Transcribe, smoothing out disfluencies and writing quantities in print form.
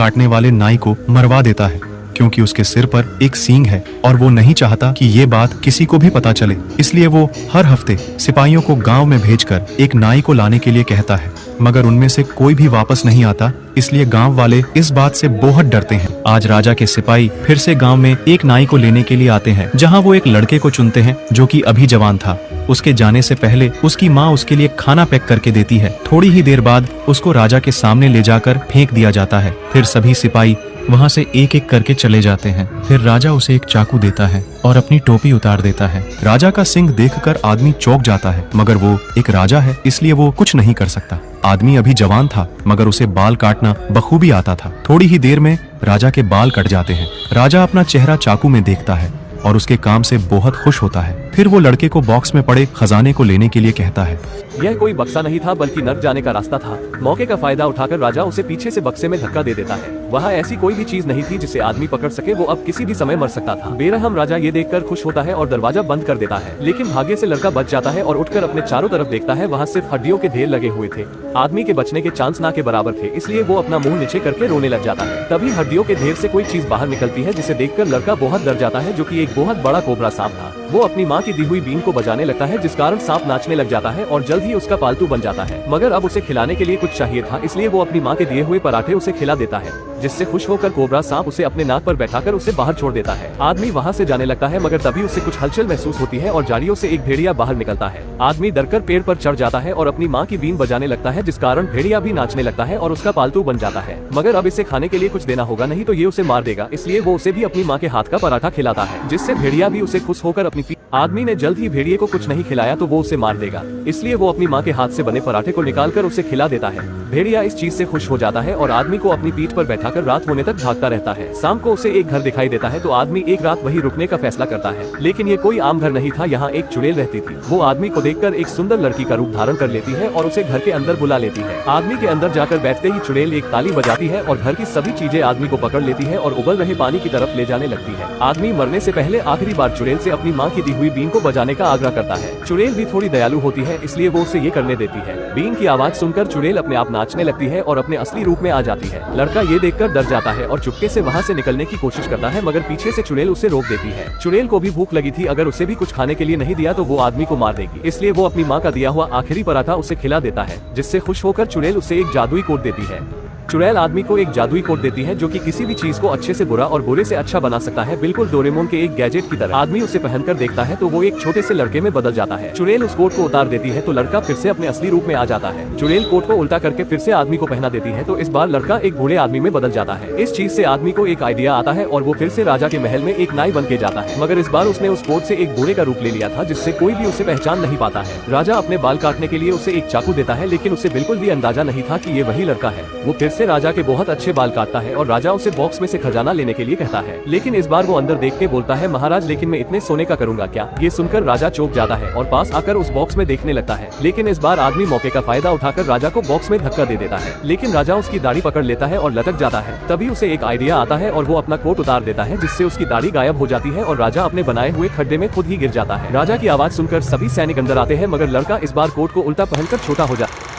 काटने वाले नाई को मरवा देता है क्योंकि उसके सिर पर एक सींग है और वो नहीं चाहता कि ये बात किसी को भी पता चले। इसलिए वो हर हफ्ते सिपाहियों को गांव में भेजकर एक नाई को लाने के लिए कहता है, मगर उनमें से कोई भी वापस नहीं आता। इसलिए गांव वाले इस बात से बहुत डरते हैं। आज राजा के सिपाही फिर से गांव में एक नाई को लेने के लिए आते हैं, जहां वो एक लड़के को चुनते हैं जो कि अभी जवान था। उसके जाने से पहले उसकी माँ उसके लिए खाना पैक करके देती है। थोड़ी ही देर बाद उसको राजा के सामने ले जाकर फेंक दिया जाता है। फिर सभी सिपाही वहाँ से एक एक करके चले जाते हैं। फिर राजा उसे एक चाकू देता है और अपनी टोपी उतार देता है। राजा का सिंह देखकर आदमी चौंक जाता है, मगर वो एक राजा है इसलिए वो कुछ नहीं कर सकता। आदमी अभी जवान था मगर उसे बाल काटना बखूबी आता था। थोड़ी ही देर में राजा के बाल कट जाते हैं। राजा अपना चेहरा चाकू में देखता है और उसके काम से बहुत खुश होता है। फिर वो लड़के को बॉक्स में पड़े खजाने को लेने के लिए कहता है। यह कोई बक्सा नहीं था बल्कि नर्क जाने का रास्ता था। मौके का फायदा उठाकर राजा उसे पीछे से बक्से में धक्का दे देता है। वहाँ ऐसी कोई भी चीज नहीं थी जिसे आदमी पकड़ सके। वो अब किसी भी समय मर सकता था। बेरहम राजा ये देखकर खुश होता है और दरवाजा बंद कर देता है, लेकिन भाग्य से लड़का बच जाता है और उठकर अपने चारों तरफ देखता है। वहाँ सिर्फ हड्डियों के ढेर लगे हुए थे। आदमी के बचने के चांस ना के बराबर थे, इसलिए वो अपना मुंह नीचे करके रोने लग जाता है। तभी हड्डियों के ढेर से कोई चीज बाहर निकलती है, जिसे देखकर लड़का बहुत डर जाता है, जो कि एक बहुत बड़ा कोबरा सांप था। वो अपनी माँ की दी हुई बीन को बजाने लगता है, जिस कारण सांप नाचने लग जाता है और जल्द ही उसका पालतू बन जाता है। मगर अब उसे खिलाने के लिए कुछ चाहिए था, इसलिए वो अपनी माँ के दिए हुए पराठे उसे खिला देता है, जिससे खुश होकर कोबरा सांप उसे अपने नाक पर बैठाकर उसे बाहर छोड़ देता है। आदमी वहाँ से जाने लगता है, मगर तभी उसे कुछ हलचल महसूस होती है और झाड़ियों से एक भेड़िया बाहर निकलता है। आदमी डरकर पेड़ पर चढ़ जाता है और अपनी माँ की बीन बजाने लगता है, जिस कारण भेड़िया भी नाचने लगता है और उसका पालतू बन जाता है। मगर अब इसे खाने के लिए कुछ देना होगा, नहीं तो ये उसे मार देगा। इसलिए वो उसे भी अपनी माँ के हाथ का पराठा खिलाता है, जिससे भेड़िया भी उसे खुश होकर अपनी आदमी ने जल्द ही भेड़िए को कुछ नहीं खिलाया तो वो उसे मार देगा, इसलिए वो अपनी माँ के हाथ से बने पराठे को निकालकर उसे खिला देता है। भेड़िया इस चीज से खुश हो जाता है और आदमी को अपनी पीठ पर बैठाकर रात होने तक भागता रहता है। शाम को उसे एक घर दिखाई देता है, तो आदमी एक रात वहीं रुकने का फैसला करता है। लेकिन ये कोई आम घर नहीं था, यहाँ एक चुड़ैल रहती थी। वो आदमी को देखकर एक सुंदर लड़की का रूप धारण कर लेती है और उसे घर के अंदर बुला लेती है। आदमी के अंदर जाकर बैठते ही चुड़ैल एक ताली बजाती है और घर की सभी चीजें आदमी को पकड़ लेती है और उबल रहे पानी की तरफ ले जाने लगती है। आदमी मरने से पहले आखिरी बार चुड़ैल से अपनी माँ की दी हुई बीन को बजाने का आग्रह करता है। चुड़ैल भी थोड़ी दयालु होती है, इसलिए वो उसे ये करने देती है। बीन की आवाज सुनकर चुड़ैल अपने आप नाचने लगती है और अपने असली रूप में आ जाती है। लड़का ये देखकर डर जाता है और चुपके से वहाँ से निकलने की कोशिश करता है, मगर पीछे से चुड़ैल उसे रोक देती है। चुड़ैल को भी भूख लगी थी, अगर उसे भी कुछ खाने के लिए नहीं दिया तो वो आदमी को मार देगी, इसलिए वो अपनी माँ का दिया हुआ आखिरी पराठा उसे खिला देता है, जिससे खुश होकर चुड़ैल उसे एक जादुई कोट देती है। चुड़ैल आदमी को एक जादुई कोट देती है, जो कि किसी भी चीज को अच्छे से बुरा और बुरे से अच्छा बना सकता है, बिल्कुल डोरेमोन के एक गैजेट की तरह। आदमी उसे पहनकर देखता है तो वो एक छोटे से लड़के में बदल जाता है। चुड़ैल उस कोट को उतार देती है तो लड़का फिर से अपने असली रूप में आ जाता है। चुड़ैल कोट को उल्टा करके फिर से आदमी को पहना देती है, तो इस बार लड़का एक बूढ़े आदमी में बदल जाता है। इस चीज से आदमी को एक आइडिया आता है और वो फिर से राजा के महल में एक नाई बन के जाता है, मगर इस बार उसने उस कोट से एक बूढ़े का रूप ले लिया था, जिससे कोई भी उसे पहचान नहीं पाता है। राजा अपने बाल काटने के लिए उसे एक चाकू देता है, लेकिन उसे बिल्कुल भी अंदाजा नहीं था कि ये वही लड़का है। वो फिर से राजा के बहुत अच्छे बाल काटता है और राजा उसे बॉक्स में से खजाना लेने के लिए कहता है, लेकिन इस बार वो अंदर देख के बोलता है, महाराज लेकिन मैं इतने सोने का करूंगा क्या? ये सुनकर राजा चौंक जाता है और पास आकर उस बॉक्स में देखने लगता है, लेकिन इस बार आदमी मौके का फायदा उठाकर राजा को बॉक्स में धक्का दे देता है, लेकिन राजा उसकी दाढ़ी पकड़ लेता है और लटक जाता है। तभी उसे एक आइडिया आता है और वो अपना कोट उतार देता है, जिससे उसकी दाढ़ी गायब हो जाती है और राजा अपने बनाए हुए खड्डे में खुद ही गिर जाता है। राजा की आवाज सुनकर सभी सैनिक अंदर आते हैं, मगर लड़का इस बार कोट को उल्टा पहनकर छोटा हो जाता है।